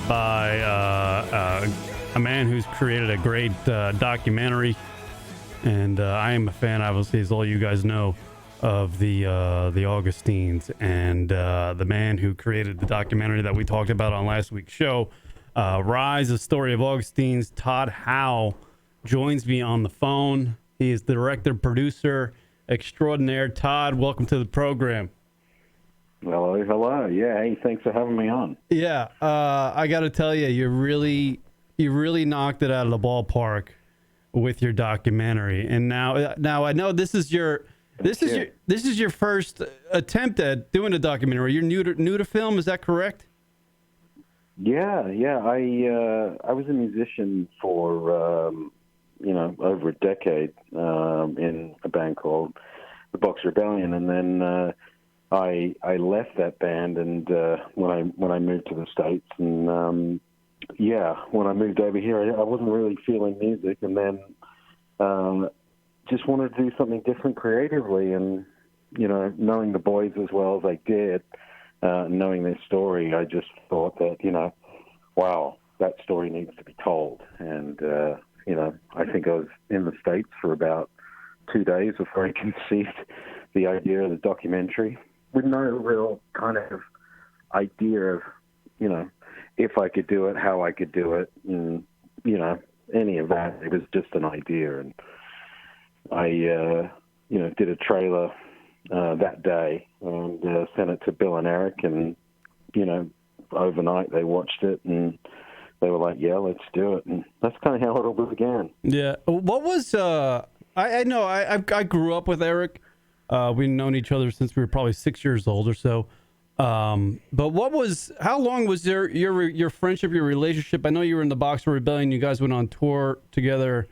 by a man who's created a great documentary, and I am a fan, obviously, as all you guys know, of the Augustines, and the man who created the documentary that we talked about on last week's show, Rise, the Story of Augustines. TODD HOWE joins me on the phone. He is the director, producer extraordinaire. TODD, welcome to the program. Hello. Yeah, hey, thanks for having me on. Yeah, I got to tell you, you really knocked it out of the ballpark with your documentary. And now I know this is your first attempt at doing a documentary. You're new to film, is that correct? Yeah. I was a musician for over a decade in a band called the Box Rebellion, and then I left that band, and when I moved to the States, and when I moved over here, I wasn't really feeling music, and then just wanted to do something different creatively, and knowing the boys as well as I did, knowing their story, I just thought that wow, that story needs to be told, and I think I was in the States for about 2 days before I conceived the idea of the documentary, with no real kind of idea of, if I could do it, how I could do it, and, any of that. It was just an idea. And I, did a trailer that day and sent it to Bill and Eric, and, overnight they watched it and they were like, yeah, let's do it. And that's kind of how it all began. Yeah. What was, I know I grew up with Eric. We've known each other since we were probably 6 years old or so. But how long was your friendship, your relationship? I know you were in the Boxer Rebellion. You guys went on tour together.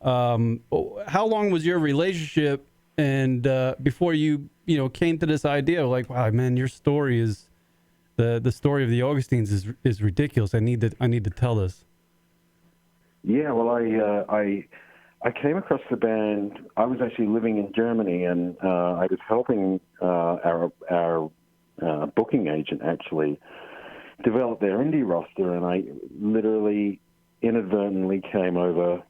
How long was your relationship, and before you came to this idea, like, wow, man, your story is the story of the Augustines is ridiculous. I need to tell this. Yeah, well, I came across the band. I was actually living in Germany, and I was helping our booking agent actually develop their indie roster, and I literally inadvertently came over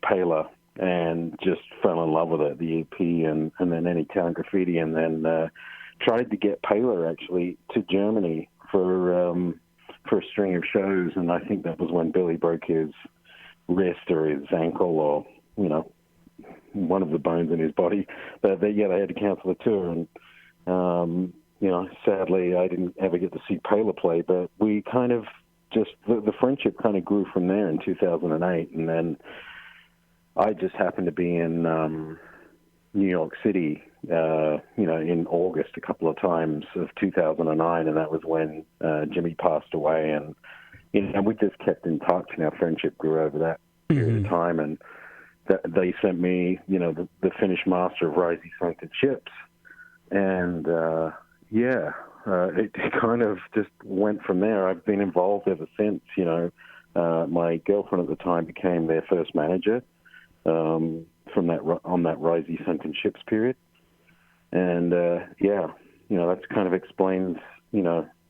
Paler and just fell in love with it, the EP, and then Any Town Graffiti, and then tried to get Paler actually to Germany for a string of shows, and I think that was when Billy broke his wrist or his ankle, or one of the bones in his body. But they had to cancel the tour, and sadly I didn't ever get to see Paler play. But we kind of just the friendship kind of grew from there in 2008, and then I just happened to be in New York City, in August a couple of times of 2009, and that was when Jimmy passed away, and we just kept in touch, and our friendship grew over that period of time. And they sent me, the finished master of Rising Sunken Ships, and it kind of just went from there. I've been involved ever since. My girlfriend at the time became their first manager on that Rising Sunken Ships period, and that kind of explains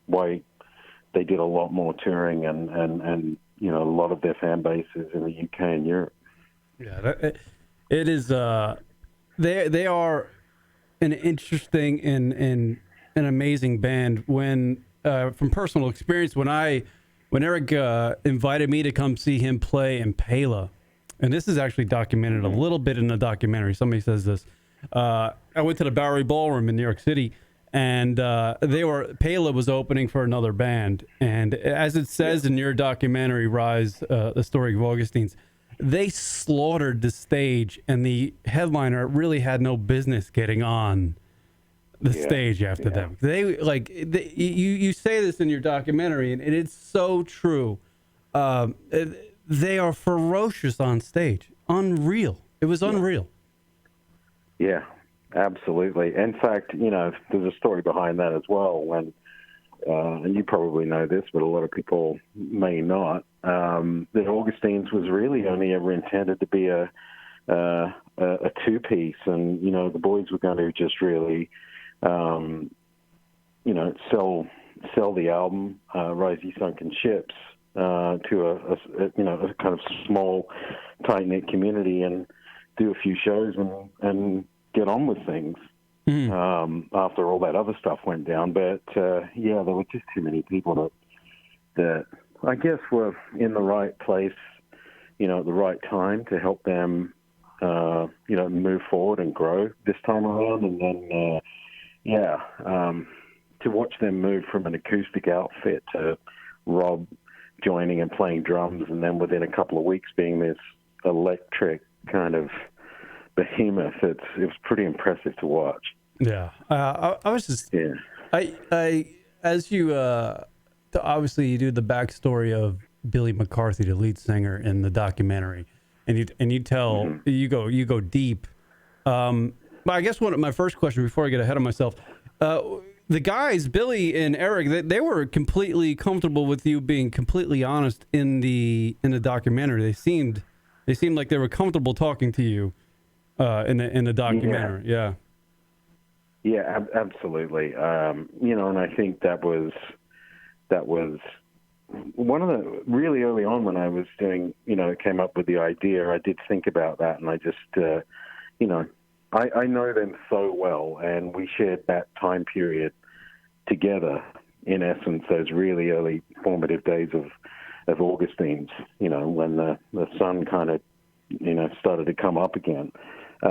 why they did a lot more touring, and a lot of their fan bases in the UK and Europe. Yeah, it is. They are an interesting and an amazing band. When from personal experience, when Eric invited me to come see him play in Pela, and this is actually documented a little bit in the documentary. Somebody says this. I went to the Bowery Ballroom in New York City, and Pela was opening for another band. And as it says in your documentary, Rise, the Story of Augustines, they slaughtered the stage, and the headliner really had no business getting on the stage after them. You say this in your documentary, and it's so true. They are ferocious on stage. Unreal. It was unreal. Yeah, absolutely. In fact, there's a story behind that as well. When, and you probably know this, but a lot of people may not, that Augustines was really only ever intended to be a two-piece, and the boys were going to just really, sell sell the album, Rise Ye Sunken Ships, to a kind of small, tight-knit community and do a few shows and get on with things. After all that other stuff went down. But, there were just too many people that I guess were in the right place, at the right time to help them, move forward and grow this time around. And then, to watch them move from an acoustic outfit to Rob joining and playing drums, and then within a couple of weeks being this electric kind of behemoth, it was pretty impressive to watch. Yeah, I was just I as you obviously you do the backstory of Billy McCarthy, the lead singer in the documentary, and you tell you go deep. But I guess my first question before I get ahead of myself, the guys Billy and Eric, they were completely comfortable with you being completely honest in the documentary. They seemed like they were comfortable talking to you in the documentary. Yeah. Yeah, absolutely. And I think that was one of the really early on when I was doing, came up with the idea. I did think about that, and I just, I know them so well, and we shared that time period together. In essence, those really early formative days of Augustines, when the sun kind of, started to come up again. I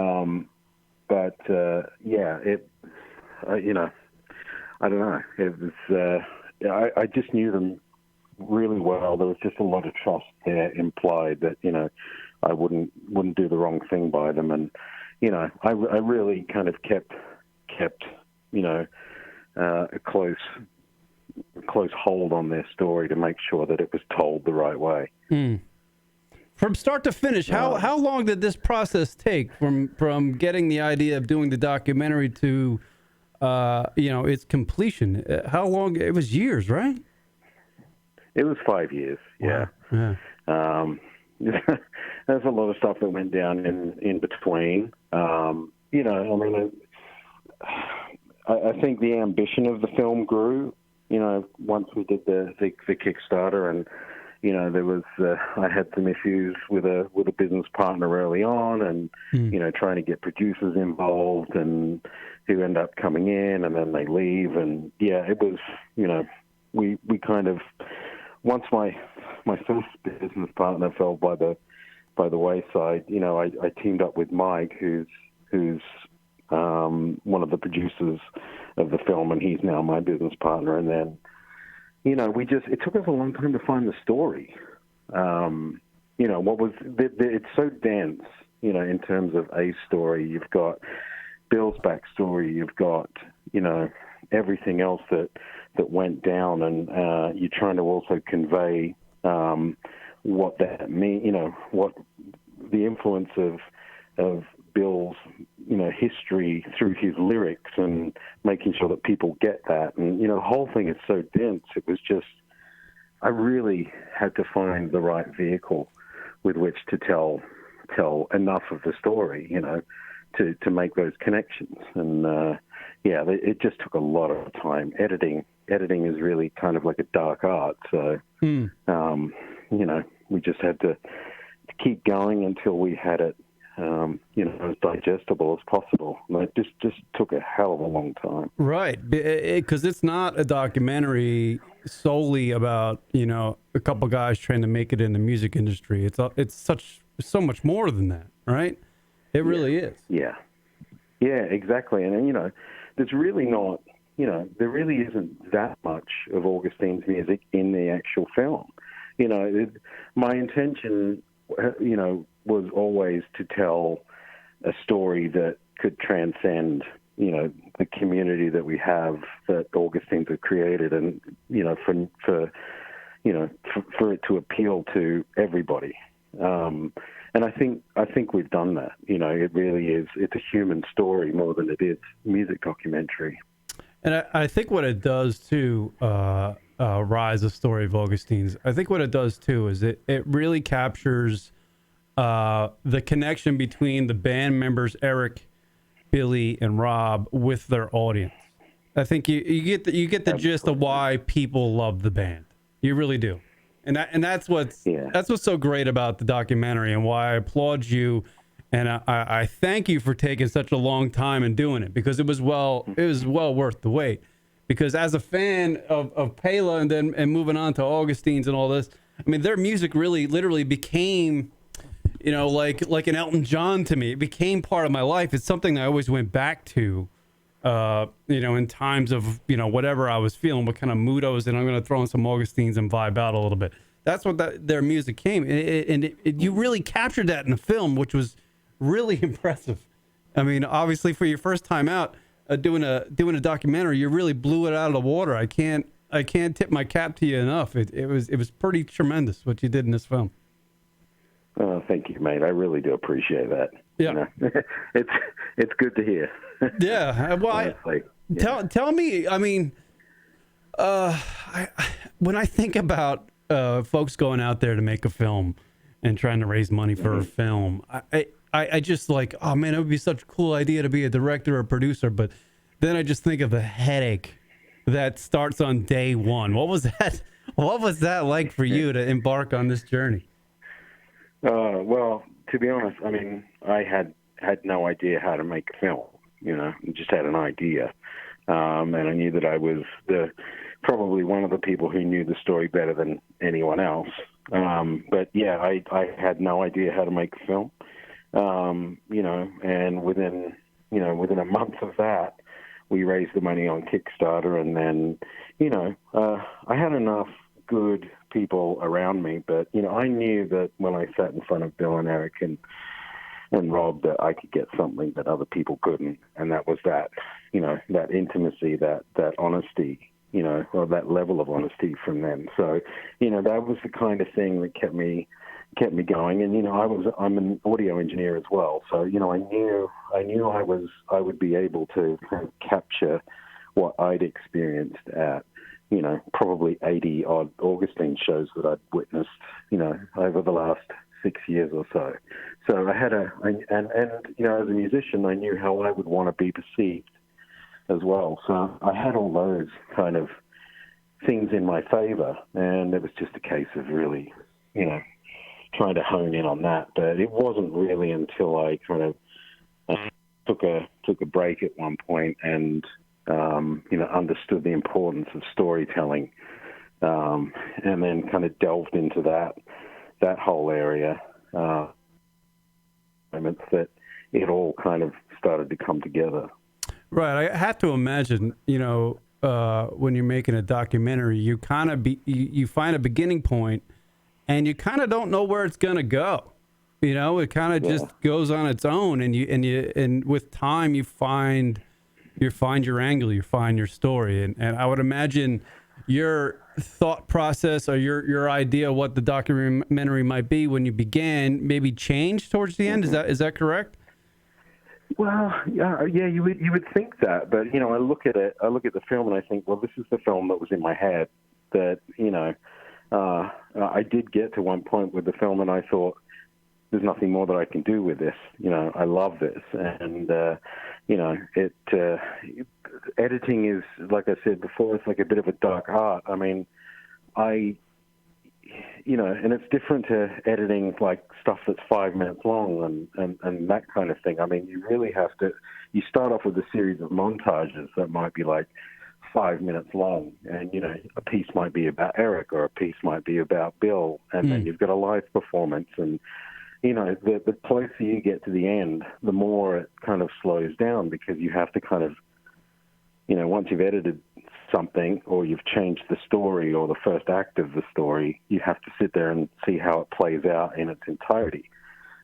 don't know. It was. I just knew them really well. There was just a lot of trust there implied that I wouldn't do the wrong thing by them, and I really kind of kept a close hold on their story to make sure that it was told the right way. From start to finish, how long did this process take from getting the idea of doing the documentary to its completion? How long? It was years, right? It was 5 years. Yeah. Wow. Yeah. There's a lot of stuff that went down in between. I think the ambition of the film grew. Once we did the Kickstarter, and there was I had some issues with a business partner early on, and trying to get producers involved, and who end up coming in and then they leave, and it was we kind of, once my first business partner fell by the wayside, I teamed up with Mike, who's one of the producers of the film, and he's now my business partner. And then, it took us a long time to find the story. It's so dense, in terms of a story. You've got Bill's backstory, you've got, everything else that went down, and you're trying to also convey what that means, what the influence of Bill's, history through his lyrics, and making sure that people get that. And, the whole thing is so dense. It was just, I really had to find the right vehicle with which to tell enough of the story, to make those connections. And, it just took a lot of time. Editing is really kind of like a dark art. So, we just had to keep going until we had it, as digestible as possible. And it just took a hell of a long time. Right, because it's not a documentary solely about a couple guys trying to make it in the music industry. It's so much more than that, right? It really is. Yeah, exactly. And there's really not, there really isn't that much of Augustine's music in the actual film. My intention, was always to tell a story that could transcend, the community that we have, that Augustines have created, and, for it to appeal to everybody. And I think we've done that. It really is. It's a human story more than it is music documentary. And I think what it does too, Rise, the story of Augustine's, I think what it does too is it really captures the connection between the band members, Eric, Billy, and Rob, with their audience. I think you get the Absolutely. gist of why people love the band. You really do, and that's what's so great about the documentary, and why I applaud you, and I thank you for taking such a long time and doing it, because it was well worth the wait. Because as a fan of Pela and moving on to Augustines and all this, I mean, their music really literally became, like an Elton John to me. It became part of my life. It's something I always went back to. In times of, whatever I was feeling, what kind of mood I was in, I'm going to throw in some Augustines and vibe out a little bit. That's what their music came. And you really captured that in the film, which was really impressive. I mean, obviously for your first time out, doing a documentary, you really blew it out of the water. I can't tip my cap to you enough. It was pretty tremendous what you did in this film. Oh, thank you, mate. I really do appreciate that. Yeah, it's good to hear. Yeah, well, tell me. I mean, when I think about folks going out there to make a film and trying to raise money for a film, I just like, oh man, it would be such a cool idea to be a director or a producer. But then I just think of the headache that starts on day one. What was that? What was that like for you to embark on this journey? Well, to be honest, I mean, I had no idea how to make a film. I just had an idea, and I knew that I was probably one of the people who knew the story better than anyone else. But yeah, I had no idea how to make a film. And within a month of that, we raised the money on Kickstarter, and then, I had enough good people around me, but, I knew that when I sat in front of Bill and Eric and Rob, that I could get something that other people couldn't, and that was that intimacy, that honesty, or that level of honesty from them. So, that was the kind of thing that kept me going. And I'm an audio engineer as well, so I knew I would be able to kind of capture what I'd experienced at probably 80 odd Augustine shows that I'd witnessed over the last 6 years or so. So I had as a musician, I knew how I would want to be perceived as well. So I had all those kind of things in my favor, and it was just a case of really trying to hone in on that. But it wasn't really until I kind of took a break at one point and understood the importance of storytelling, and then kind of delved into that whole area. Moments that it all kind of started to come together. Right. I have to imagine, when you're making a documentary, you kind of you find a beginning point, and you kind of don't know where it's going to go. It kind of just goes on its own, and with time you find your angle, you find your story, and I would imagine your thought process or your idea of what the documentary might be when you began maybe changed towards the end. Is that correct? Well, yeah, you would think that, but I look at the film and I think, well, this is the film that was in my head. That I did get to one point with the film, and I thought, there's nothing more that I can do with this. I love this, and editing is, like I said before, it's like a bit of a dark art. I mean, and it's different to editing like stuff that's 5 minutes long and that kind of thing. I mean, you really have to. You start off with a series of montages that might be like 5 minutes long, and a piece might be about Eric or a piece might be about Bill, and then you've got a live performance, and the closer you get to the end, the more it kind of slows down, because you have to kind of, once you've edited something or you've changed the story or the first act of the story, you have to sit there and see how it plays out in its entirety.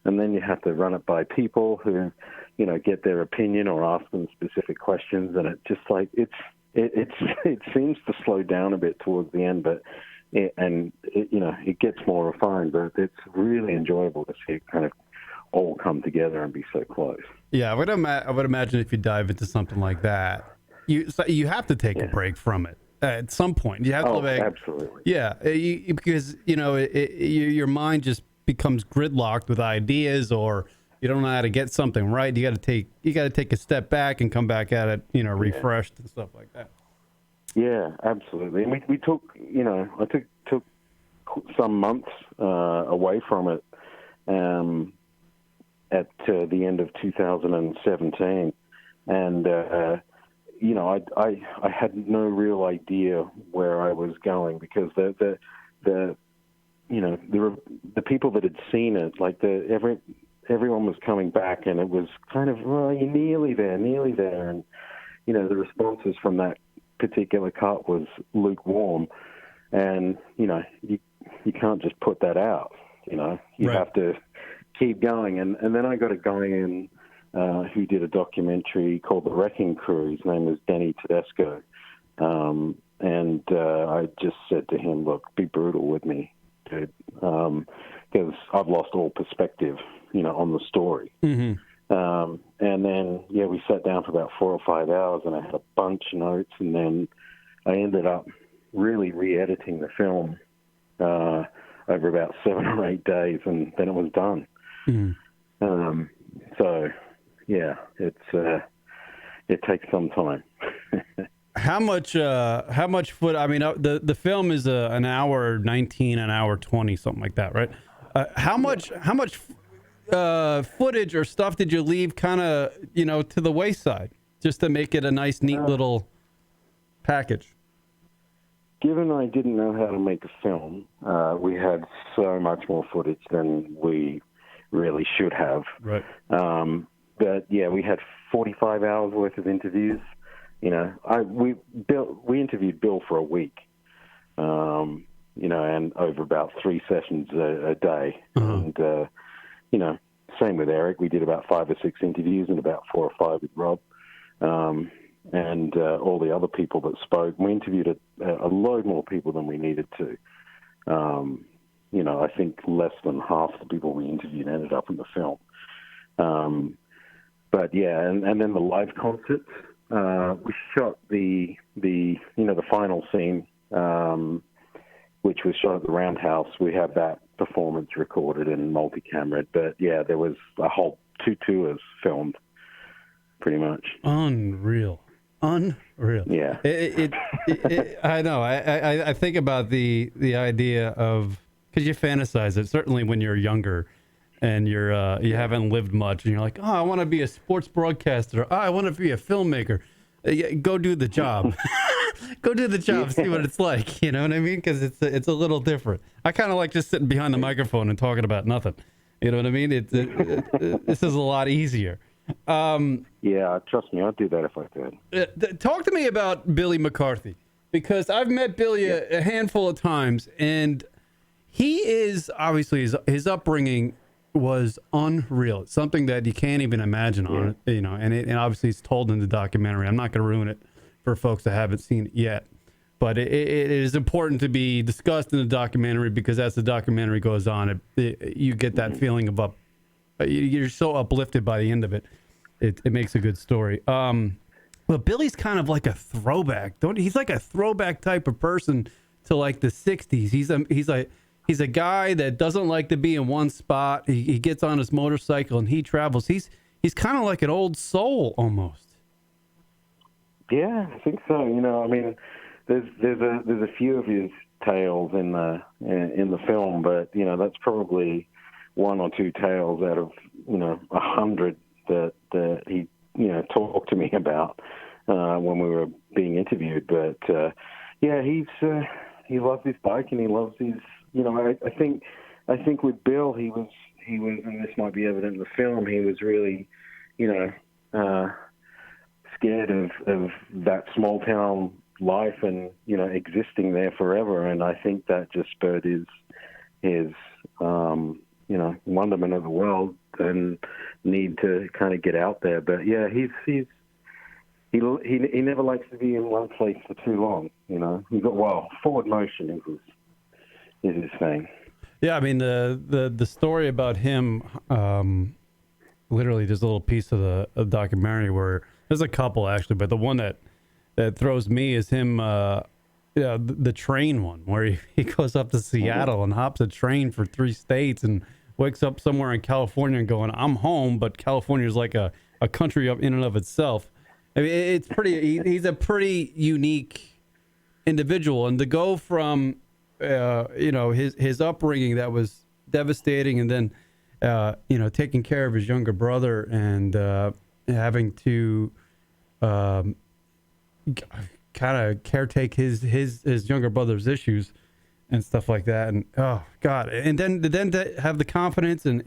And then you have to run it by people who, get their opinion or ask them specific questions. And it just like, it seems to slow down a bit towards the end, but it gets more refined, but it's really enjoyable to see it kind of all come together and be so close. Yeah, I would imagine if you dive into something like that, you have to take a break from it at some point. You have to absolutely. Yeah, because your mind just becomes gridlocked with ideas or you don't know how to get something right, you got to take a step back and come back at it, refreshed and stuff like that. Yeah, absolutely. And we took, I took some months away from it at the end of 2017, and I had no real idea where I was going, because the people that had seen it, like everyone was coming back, and it was kind of, well, you're nearly there, and the responses from that particular cut was lukewarm, and you can't just put that out. You have to keep going, and then I got a guy in who did a documentary called The Wrecking Crew. His name is Danny Tedesco, and I just said to him, look, be brutal with me, dude, because I've lost all perspective, on the story. Mm-hmm. And then, we sat down for about 4 or 5 hours, and I had a bunch of notes, and then I ended up really re-editing the film over about 7 or 8 days, and then it was done. Mm-hmm. So, yeah, it takes some time. How much foot? I mean, the film is an hour 19, an hour 20, something like that, right? How much footage or stuff did you leave kind of, to the wayside, just to make it a nice, neat little package? Given I didn't know how to make a film, we had so much more footage than we really should have. Right. But yeah, we had 45 hours worth of interviews. We interviewed Bill for a week, and over about 3 sessions a day. Mm-hmm. And, same with Eric. We did about 5 or 6 interviews and about 4 or 5 with Rob. And all the other people that spoke. We interviewed a load more people than we needed to. I think less than half the people we interviewed ended up in the film. But yeah, and then the live concerts. We shot the final scene, which was shot at the Roundhouse. We have that performance recorded and multi-camera. But yeah, there was a whole 2 tours filmed, pretty much. Unreal. Yeah. I know. I think about the idea of, because you fantasize it, certainly when you're younger and you haven't lived much, and you're like, oh, I want to be a sports broadcaster. Oh, I want to be a filmmaker. Go do the job. Go do the job, see what it's like. You know what I mean? Because it's a little different. I kind of like just sitting behind the microphone and talking about nothing. You know what I mean? This is a lot easier. Yeah, trust me, I'd do that if I could. Talk to me about Billy McCarthy, because I've met Billy a handful of times, and he is obviously his upbringing was unreal. It's something that you can't even imagine on it, and obviously it's told in the documentary. I'm not going to ruin it for folks that haven't seen it yet, but it is important to be discussed in the documentary, because as the documentary goes on, you get that feeling of you're so uplifted by the end of it. It makes a good story. But Billy's kind of like a throwback. He's like a throwback type of person to like the 60s. He's a guy that doesn't like to be in one spot. He gets on his motorcycle and he travels. He's kind of like an old soul almost. Yeah, I think so. I mean, there's a few of his tales in the film, but that's probably 1 or 2 tales out of 100 that he talked to me about when we were being interviewed. But yeah, he loves his bike, and he loves his. I think with Bill, he was, and this might be evident in the film, he was really, scared of that small town life and existing there forever. And I think that just spurred his wonderment of the world and need to kind of get out there. But yeah, he never likes to be in one place for too long. Forward motion is his thing. Yeah, I mean the story about him, literally there's a little piece of the documentary where there's a couple actually, but the one that throws me is him. The train one where he goes up to Seattle and hops a train for 3 states and wakes up somewhere in California and going, I'm home, but California is like a country in and of itself. I mean, it's pretty. He's a pretty unique individual, and to go from, his upbringing that was devastating, and then, taking care of his younger brother and having to kind of caretake his younger brother's issues and stuff like that. And oh God, and then to have the confidence and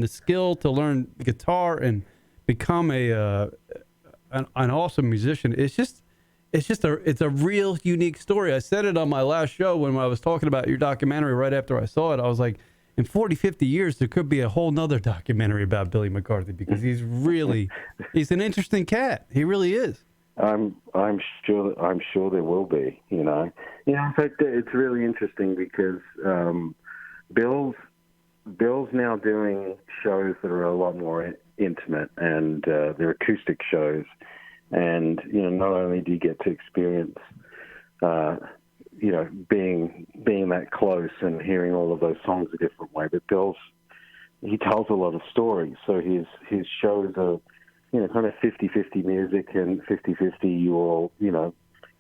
the skill to learn guitar and become an awesome musician. It's a real unique story. I said it on my last show when I was talking about your documentary right after I saw it. I was like, in 40, 50 years, there could be a whole nother documentary about Billy McCarthy, because he's an interesting cat. He really is. I'm sure there will be. In fact, it's really interesting because Bill's now doing shows that are a lot more intimate, and they're acoustic shows. And not only do you get to experience, being that close and hearing all of those songs a different way, but he tells a lot of stories. So his shows are, kind of 50-50 music and 50-50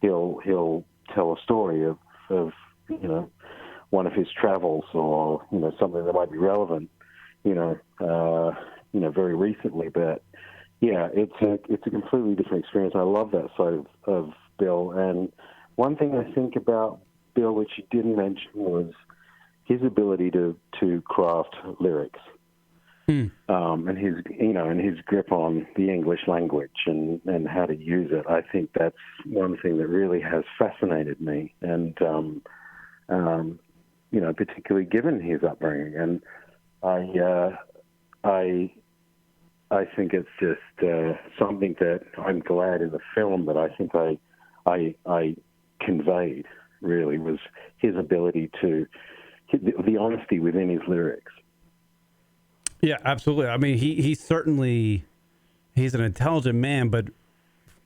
he'll tell a story of one of his travels, or something that might be relevant very recently. But yeah, it's a completely different experience. I love that side of Bill. And one thing I think about Bill, which you didn't mention, was his ability to craft lyrics. And his grip on the English language and how to use it. I think that's one thing that really has fascinated me, and particularly given his upbringing. And I think it's just something that I'm glad in the film that I think I conveyed. Really, was his ability to the honesty within his lyrics. Yeah, absolutely. I mean, he's an intelligent man, but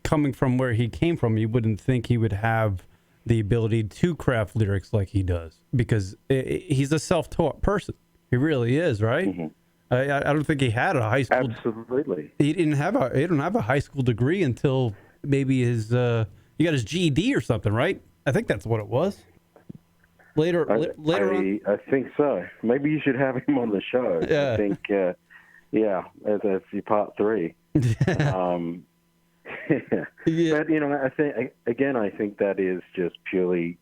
coming from where he came from, you wouldn't think he would have the ability to craft lyrics like he does, because he's a self-taught person. He really is, right? Mm-hmm. I don't think he had a high school. Absolutely. He didn't have a high school degree until maybe he got his GED or something, right? I think that's what it was. Later on, I think so. Maybe you should have him on the show. Yeah. I think, as your part 3. Yeah. But I think that is just purely,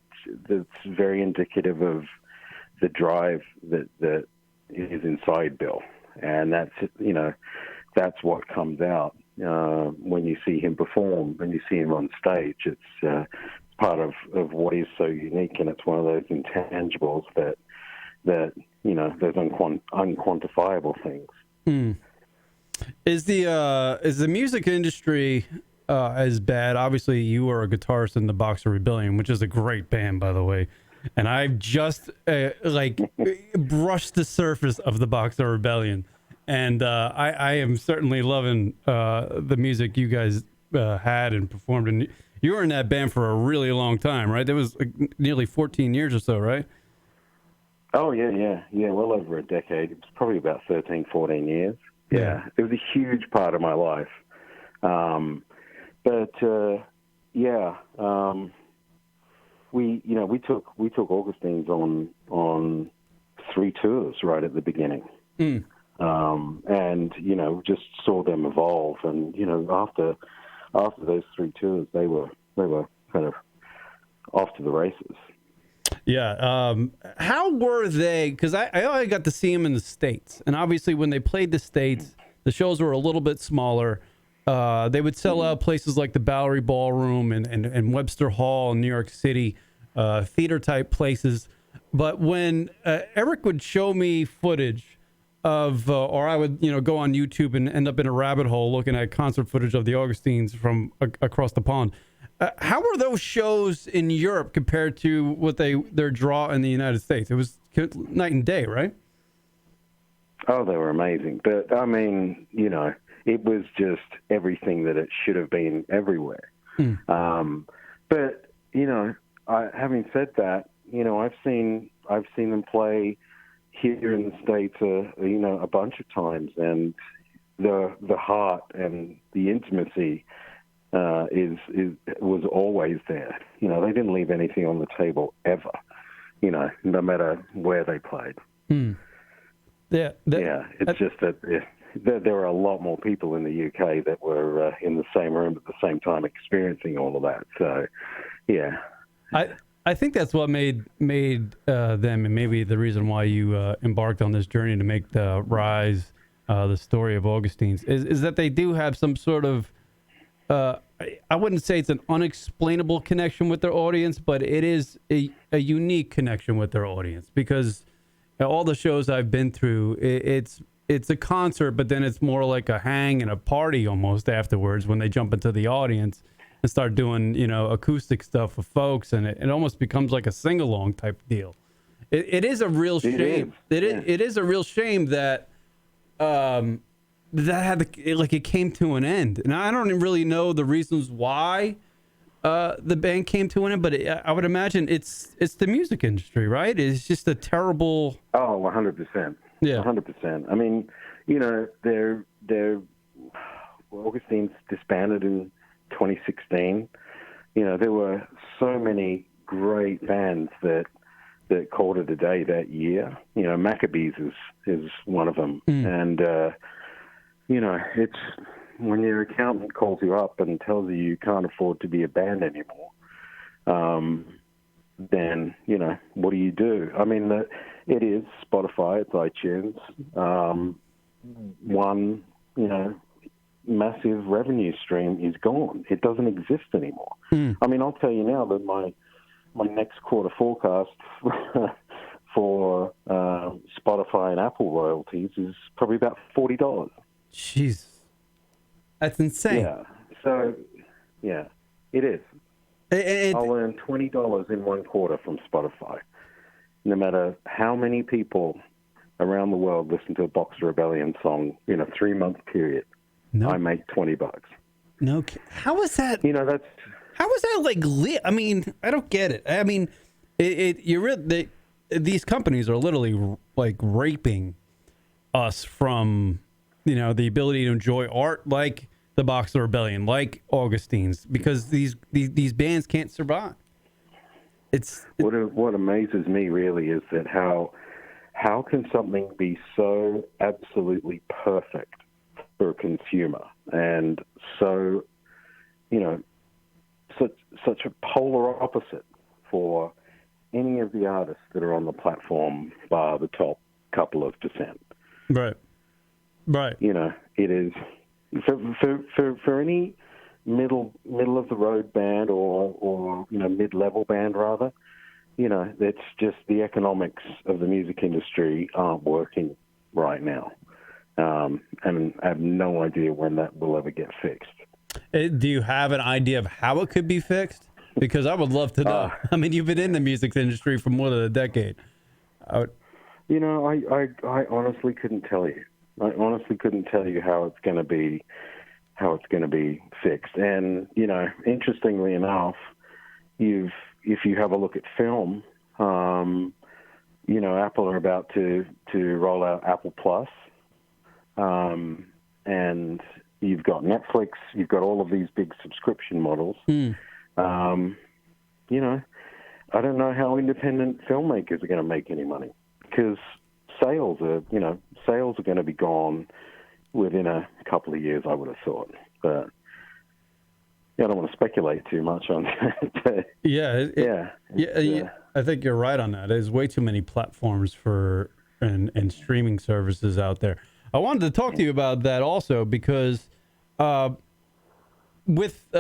that's very indicative of the drive that is inside Bill, and that's what comes out when you see him perform, when you see him on stage. It's part of what is so unique, and it's one of those intangibles that those unquantifiable things. Is the music industry as bad? Obviously, you were a guitarist in the Boxer Rebellion, which is a great band, by the way. And I've just brushed the surface of the Boxer Rebellion, and I am certainly loving the music you guys had and performed. And you were in that band for a really long time, right? That was nearly 14 years or so, right? Oh, yeah, well over a decade. It was probably about 13, 14 years. Yeah, it was a huge part of my life. We took Augustines on 3 tours right at the beginning. And just saw them evolve, and after those 3 tours, they were kind of off to the races. Yeah. How were they? Because I only got to see them in the States, and obviously when they played the States, the shows were a little bit smaller. They would sell out places like the Bowery Ballroom and Webster Hall in New York City, theater type places. But when Eric would show me footage of, or I would, go on YouTube and end up in a rabbit hole looking at concert footage of the Augustines from across the pond. How were those shows in Europe compared to what their draw in the United States? It was night and day, right? Oh, they were amazing. But I mean, it was just everything that it should have been everywhere. But having said that, I've seen them play here in the States, a bunch of times, and the heart and the intimacy was always there. They didn't leave anything on the table ever. No matter where they played. Yeah. It's just that there were a lot more people in the UK that were in the same room at the same time experiencing all of that. So, yeah. I think that's what made them, and maybe the reason why you embarked on this journey to make the Rise, the story of Augustines, is that they do have some sort of, I wouldn't say it's an unexplainable connection with their audience, but it is a unique connection with their audience, because all the shows I've been through, it's a concert, but then it's more like a hang and a party almost afterwards when they jump into the audience and start doing, acoustic stuff with folks, and it almost becomes like a sing-along type deal. It is a real shame. It is a real shame that it came to an end. And I don't really know the reasons why the band came to an end, but I would imagine it's the music industry, right? It's just a terrible... Oh, 100%. Yeah. 100%. I mean, they're Augustines disbanded in 2016. There were so many great bands that called it a day that year. Maccabees is one of them. And, it's when your accountant calls you up and tells you can't afford to be a band anymore, then, what do you do? I mean, it is Spotify, it's iTunes. One, massive revenue stream is gone. It doesn't exist anymore. I mean, I'll tell you now that my next quarter forecast for Spotify and Apple royalties is probably about $40. Jeez. That's insane. Yeah. So, yeah, it is. I'll earn $20 in one quarter from Spotify. No matter how many people around the world listen to a Boxer Rebellion song in a 3-month period, I make $20. No, how is that? That's... How is that I mean, I don't get it. I mean, these companies are literally like raping us from, the ability to enjoy art like the Boxer Rebellion, like Augustines, because these bands can't survive. What amazes me really is that how can something be so absolutely perfect for a consumer and so, such a polar opposite for any of the artists that are on the platform bar the top couple of percent. Right. It is for any middle of the road band or mid-level band rather, it's just the economics of the music industry aren't working right now. And I have no idea when that will ever get fixed. Do you have an idea of how it could be fixed? Because I would love to know. I mean, you've been in the music industry for more than a decade. I honestly couldn't tell you. I honestly couldn't tell you how it's going to be fixed. And interestingly enough, if you have a look at film, Apple are about to roll out Apple Plus, and you've got Netflix, you've got all of these big subscription models. I don't know how independent filmmakers are going to make any money, because sales are going to be gone within a couple of years, I would have thought. But I don't want to speculate too much on that. Yeah. I think you're right on that. There's way too many platforms and streaming services out there. I wanted to talk to you about that also, because with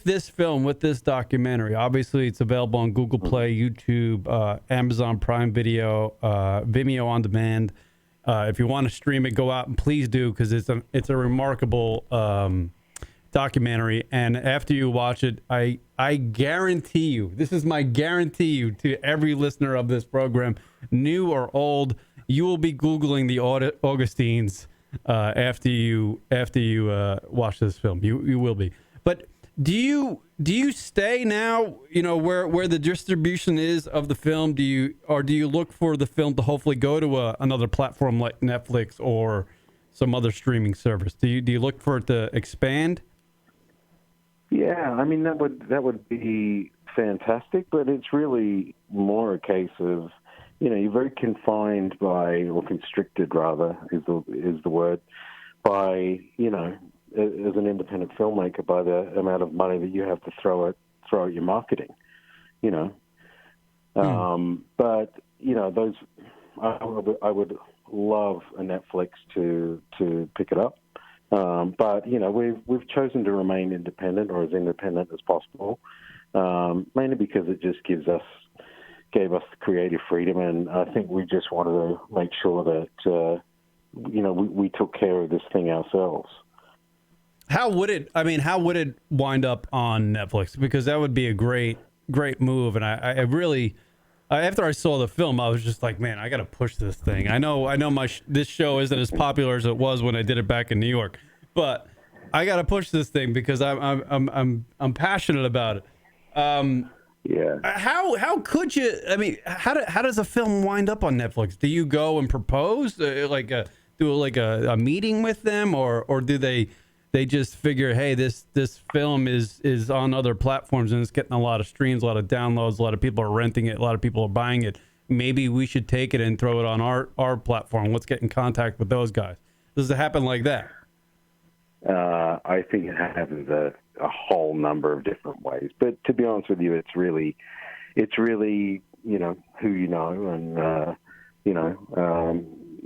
this film, with this documentary, obviously it's available on Google Play, YouTube, Amazon Prime Video, Vimeo on demand. If you want to stream it, go out and please do, because it's a remarkable documentary. And after you watch it, I guarantee you, this is my guarantee you to every listener of this program, new or old, you will be Googling the Augustines after you watch this film. You will be. But Do you stay now? Where the distribution is of the film. Do you look for the film to hopefully go to another platform like Netflix or some other streaming service? Do you look for it to expand? Yeah, I mean that would be fantastic, but it's really more a case of, you're very confined by, or constricted rather is the word, by, as an independent filmmaker, by the amount of money that you have to throw at your marketing, But those I would love a Netflix to pick it up. But we've chosen to remain independent, or as independent as possible, mainly because it just gave us creative freedom, and I think we just wanted to make sure that we took care of this thing ourselves. How would it wind up on Netflix? Because that would be a great move, and I really. After I saw the film, I was just like, man, I got to push this thing. I know this show isn't as popular as it was when I did it back in New York, but I got to push this thing because I'm passionate about it. Yeah. How could you? I mean, how does a film wind up on Netflix? Do you go and propose, do a meeting with them, or do they just figure, hey, this film is on other platforms and it's getting a lot of streams, a lot of downloads, a lot of people are renting it, a lot of people are buying it. Maybe we should take it and throw it on our platform. Let's get in contact with those guys. Does it happen like that? I think it happens a whole number of different ways. But to be honest with you, it's really who you know, and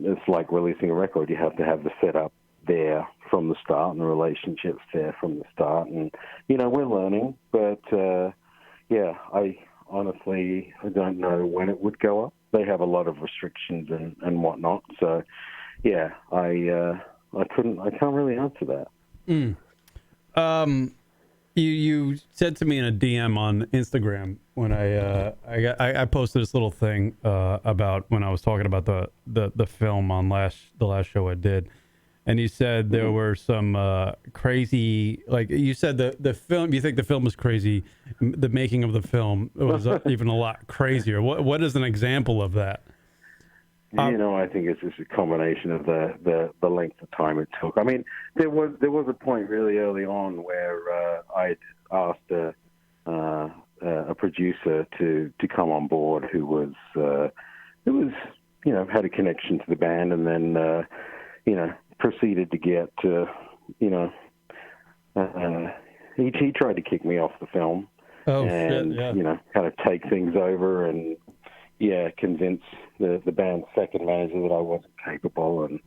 it's like releasing a record. You have to have the setup there from the start, and the relationships there from the start, and we're learning, but I honestly don't know when it would go up. They have a lot of restrictions and whatnot, so I can't really answer that. You said to me in a DM on Instagram when I posted this little thing about when I was talking about the film on the last show I did. And you said there were some crazy, like you said, the film. You think the film was crazy? The making of the film was even a lot crazier. What is an example of that? I think it's just a combination of the length of time it took. I mean, there was a point really early on where I'd asked a producer to come on board who was had a connection to the band, and then proceeded to get, he tried to kick me off the film. Oh, and, shit, yeah. Kind of take things over and, convince the band's second manager that I wasn't capable. And,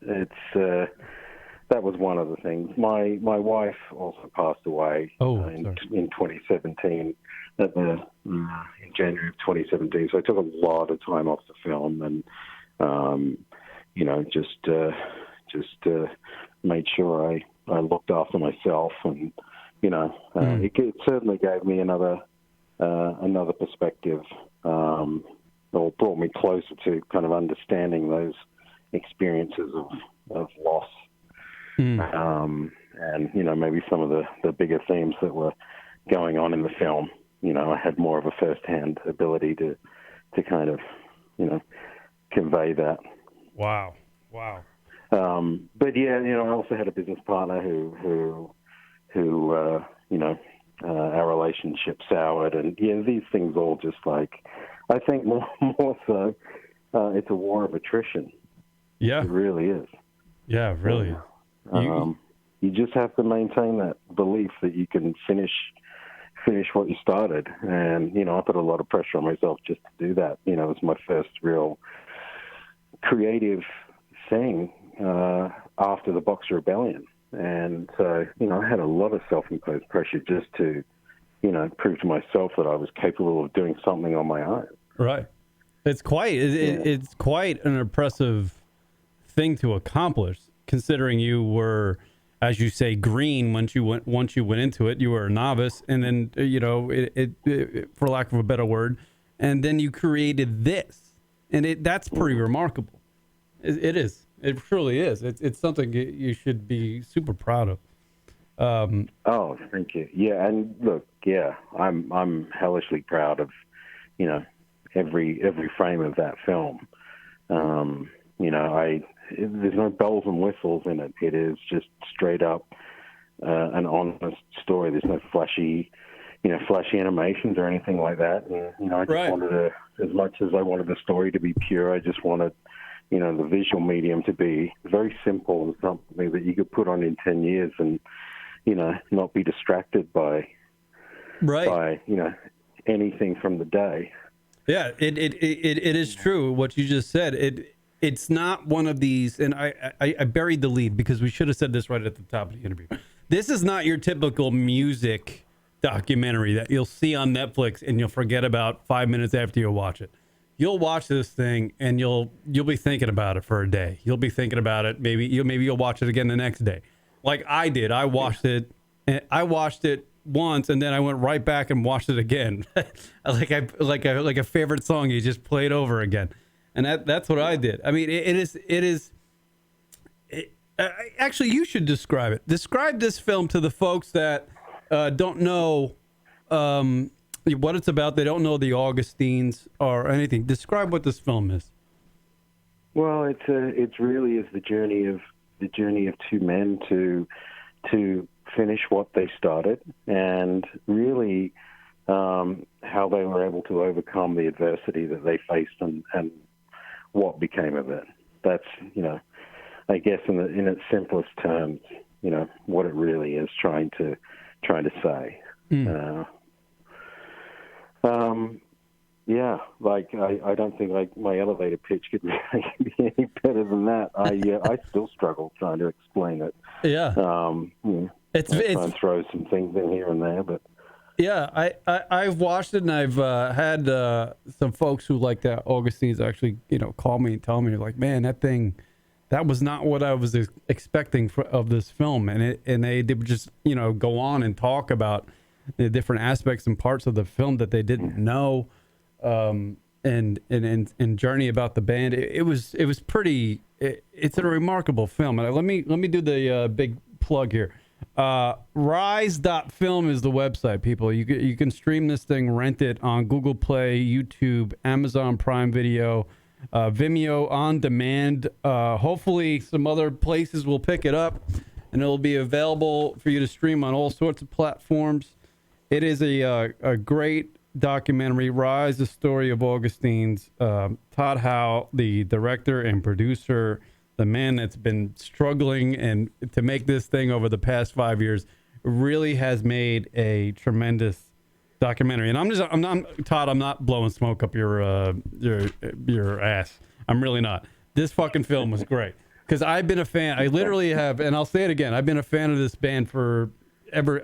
it's, that was one of the things. My wife also passed away in 2017, in January of 2017. So I took a lot of time off the film and, just made sure I looked after myself, and it certainly gave me another perspective, or brought me closer to kind of understanding those experiences of loss, and maybe some of the bigger themes that were going on in the film. I had more of a first-hand ability to kind of convey that. Wow. But I also had a business partner who our relationship soured, and these things all just I think more so, it's a war of attrition. Yeah, it really is. Yeah, really. You just have to maintain that belief that you can finish what you started, and I put a lot of pressure on myself just to do that. It was my first real creative thing after the Boxer Rebellion, and so I had a lot of self-imposed pressure just to prove to myself that I was capable of doing something on my own. Right. It's quite an impressive thing to accomplish, considering you were, as you say, green once you went into it. You were a novice, and then it for lack of a better word, and then you created this, and that's pretty remarkable. It is. It truly is. It's something you should be super proud of. Oh, thank you. Yeah, and look, yeah, I'm hellishly proud of, every frame of that film. There's no bells and whistles in it. It is just straight up an honest story. There's no flashy animations or anything like that. And, I just wanted as much as I wanted the story to be pure, I just wanted, the visual medium to be very simple and something that you could put on in 10 years and, not be distracted by anything from the day. Yeah, it is true what you just said. It's not one of these, and I buried the lead because we should have said this right at the top of the interview. This is not your typical music documentary that you'll see on Netflix and you'll forget about 5 minutes after you watch it. You'll watch this thing and you'll be thinking about it for a day. You'll be thinking about it. Maybe you'll watch it again the next day, like I did. I watched it once and then I went right back and watched it again, like a favorite song you just played over again, and that's what I did. I mean, actually, you should describe it. Describe this film to the folks that don't know what it's about. They don't know the Augustines or anything. Describe what this film is. Well, it really is the journey of two men to finish what they started, and really how they were able to overcome the adversity that they faced and what became of it. That's, I guess in its simplest terms, what it really is trying to say. Yeah, I don't think my elevator pitch could be any better than that. I still struggle trying to explain it. Yeah. It's try and throw some things in here and there, but yeah, I've watched it, and I've had some folks who like that Augustines actually, call me and tell me, like, man, that was not what I was expecting of this film, and they would just go on and talk about the different aspects and parts of the film that they didn't know, and journey about the band. It was pretty. It's a remarkable film, and let me do the big plug here. Rise.film is the website, people. You can stream this thing, rent it on Google Play, YouTube, Amazon Prime Video, Vimeo on demand. Hopefully some other places will pick it up, and it'll be available for you to stream on all sorts of platforms. It is a great documentary. Rise, the story of Augustines. Todd Howe, the director and producer, the man that's been struggling and to make this thing over the past 5 years, really has made a tremendous documentary. And I'm not blowing smoke up your ass. I'm really not. This fucking film was great because I've been a fan. I literally have, and I'll say it again. I've been a fan of this band ever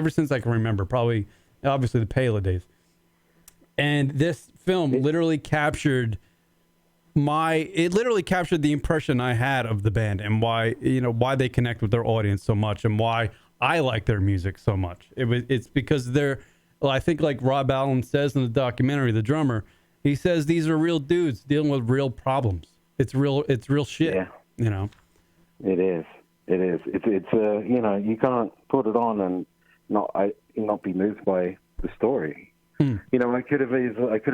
since I can remember. Probably, obviously, the Pale days. And this film literally captured the impression I had of the band and why they connect with their audience so much and why I like their music so much. It's because I think like Rob Allen says in the documentary, the drummer, he says these are real dudes dealing with real problems. It's real shit. Yeah. It is. It's you can't put it on and not be moved by the story. I could have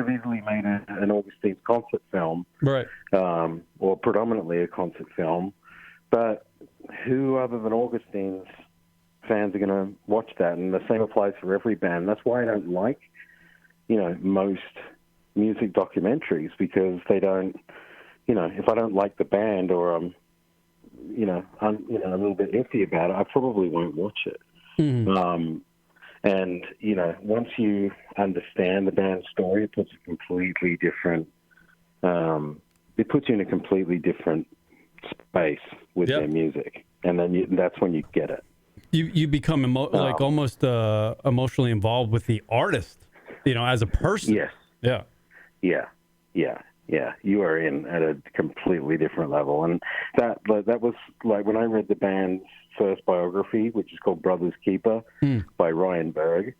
easily made an Augustines concert film, right? Or predominantly a concert film. But who other than Augustines fans are going to watch that? And the same applies for every band. That's why I don't like, most music documentaries, because they don't, if I don't like the band or I'm a little bit iffy about it, I probably won't watch it. Mm-hmm. And, once you understand the band's story, it puts you in a completely different space with their music. And then that's when you get it. You become almost emotionally involved with the artist, as a person. Yes. Yeah. Yeah. You are in at a completely different level. And that was like when I read the band's first biography, which is called Brothers Keeper by Ryan Berg.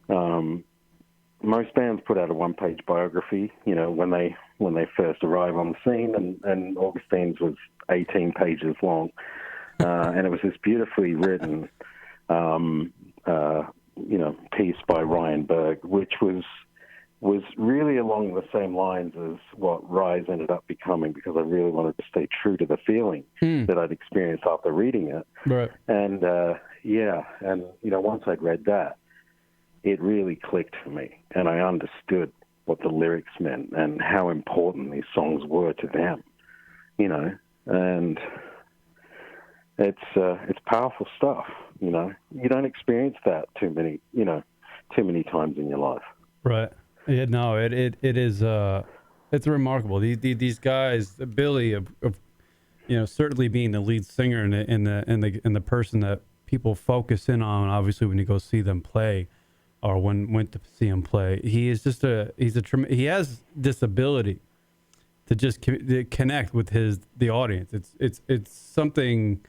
Most bands put out a one-page biography, when they first arrive on the scene, and Augustine's was 18 pages long. And it was this beautifully written piece by Ryan Berg, which was really along the same lines as what Rise ended up becoming, because I really wanted to stay true to the feeling that I'd experienced after reading it. Right. And once I'd read that, it really clicked for me, and I understood what the lyrics meant and how important these songs were to them. And it's powerful stuff. You don't experience that too many times in your life. Right. Yeah, no, it is it's remarkable. These guys, Billy, of certainly being the lead singer and the person that people focus in on, obviously when you go see them play, or went to see him play, he is just he has this ability to just connect with the audience. It's something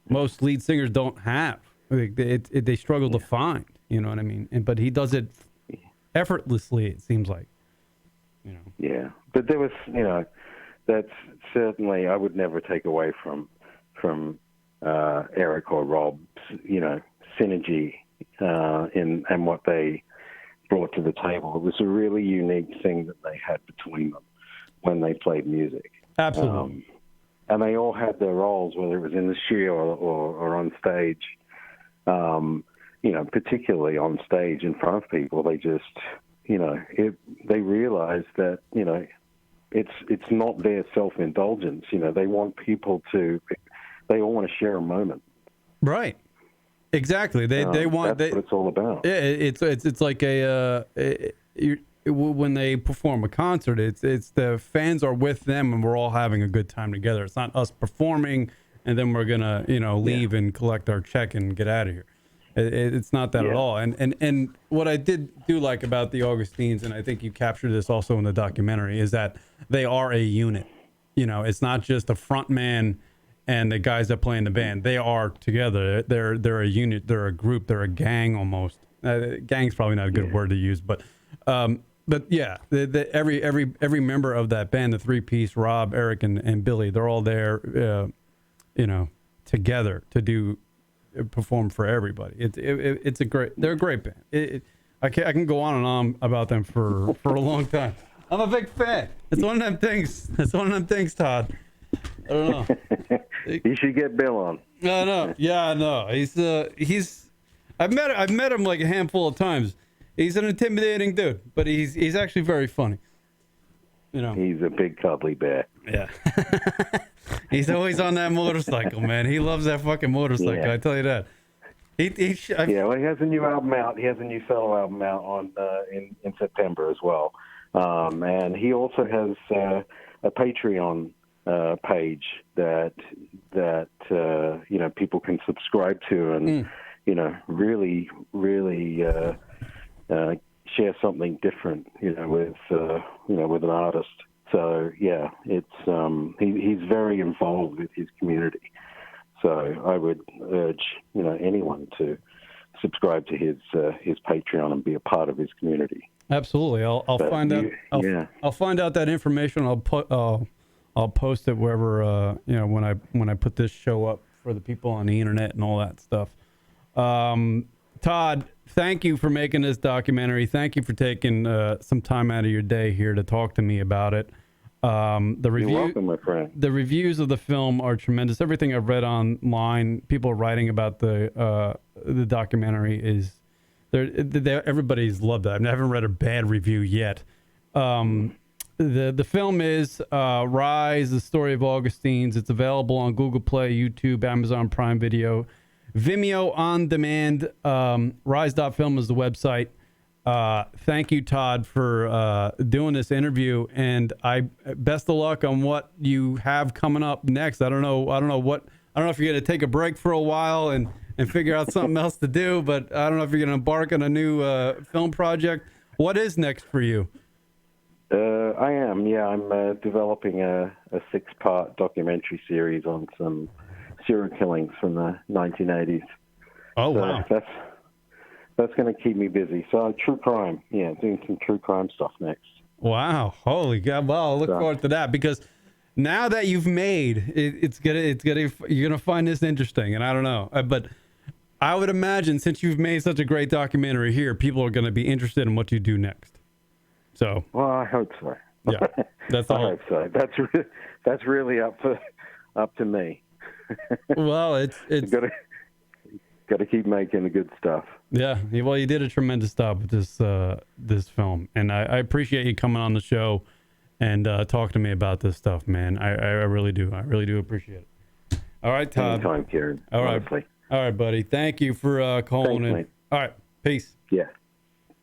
most lead singers don't have. They struggle to find. You know what I mean? But he does it effortlessly, it seems like. Yeah, but there was, that's certainly, I would never take away from Eric or Rob's, synergy and what they brought to the table. It was a really unique thing that they had between them when they played music. Absolutely. And they all had their roles, whether it was in the studio or on stage. Particularly on stage in front of people, they just, they realize that, it's not their self-indulgence. They want people they all want to share a moment. Right. Exactly. They want. That's what it's all about. Yeah. It's like when they perform a concert, it's the fans are with them and we're all having a good time together. It's not us performing and then we're gonna leave and collect our check and get out of here. It's not that at all. And what I did do like about the Augustines, and I think you captured this also in the documentary, is that they are a unit. It's not just a front man and the guys that play in the band. They are together. They're a unit. They're a group. They're a gang almost. Gang's probably not a good word to use, but yeah, every member of that band, the three-piece, Rob, Eric, and Billy, they're all there, together to perform for everybody. They're a great band. I can go on and on about them for a long time. I'm a big fan. It's one of them things, Todd. I don't know. You should get Bill on. No. Yeah, I know. I've met him like a handful of times. He's an intimidating dude, but he's actually very funny. He's a big cuddly bear. Yeah. He's always on that motorcycle, man. He loves that fucking motorcycle. Yeah. I tell you that. He has a new album out. He has a new solo album out on in September as well. And he also has a Patreon page that people can subscribe to and really share something different with an artist. So yeah, it's he's very involved with his community. So I would urge anyone to subscribe to his Patreon and be a part of his community. Absolutely, I'll find out. I'll find out that information. I'll post it wherever when I put this show up for the people on the internet and all that stuff. Todd, thank you for making this documentary. Thank you for taking some time out of your day here to talk to me about it. You're welcome, my friend. The reviews of the film are tremendous. Everything I've read online, people writing about the documentary is everybody's loved it. I haven't read a bad review yet. The film is Rise, the story of Augustines. It's available on Google Play, YouTube, Amazon Prime Video, Vimeo on demand. Rise.film is the website. Thank you, Todd, for doing this interview, and best of luck on what you have coming up next. I don't know if you're going to take a break for a while and figure out something else to do, but I don't know if you're going to embark on a new film project. What is next for you? I am. Yeah, I'm developing a 6-part documentary series on some serial killings from the 1980s. Oh, wow. That's going to keep me busy. So true crime, doing some true crime stuff next. Wow, holy God! Well, I'll look forward to that, because now that you've made it, you're gonna find this interesting. And I don't know, but I would imagine since you've made such a great documentary here, people are going to be interested in what you do next. So, well, I hope so. Yeah, that's all. I hope so. That's really up to me. Well, it's got to keep making the good stuff. Yeah, well, you did a tremendous job with this film, and I appreciate you coming on the show and talking to me about this stuff, man. I really do. I really do appreciate it. All right, Todd. Anytime, Kieran. All right, honestly. all right, buddy. Thank you for calling Thanks, in. mate. All right, peace. Yeah.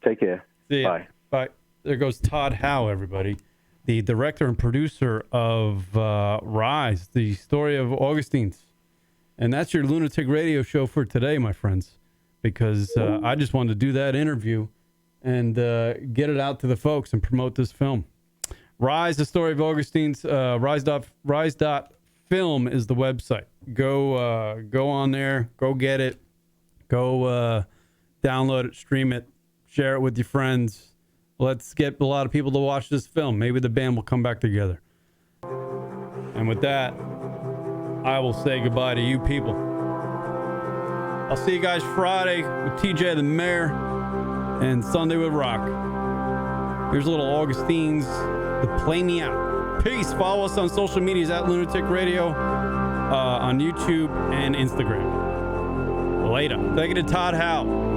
Take care. See ya. Bye. Bye. There goes Todd Howe, everybody, the director and producer of Rise, the story of Augustines. And that's your Lunatic Radio show for today, my friends, because I just wanted to do that interview and get it out to the folks and promote this film. Rise, the story of Augustines, rise.film is the website. Go on there, go get it, go download it, stream it, share it with your friends. Let's get a lot of people to watch this film. Maybe the band will come back together. And with that, I will say goodbye to you people. I'll see you guys Friday with TJ the Mayor and Sunday with Rock. Here's a little Augustines to play me out. Peace. Follow us on social medias at Lunatic Radio on YouTube and Instagram. Later. Thank you to Todd Howe.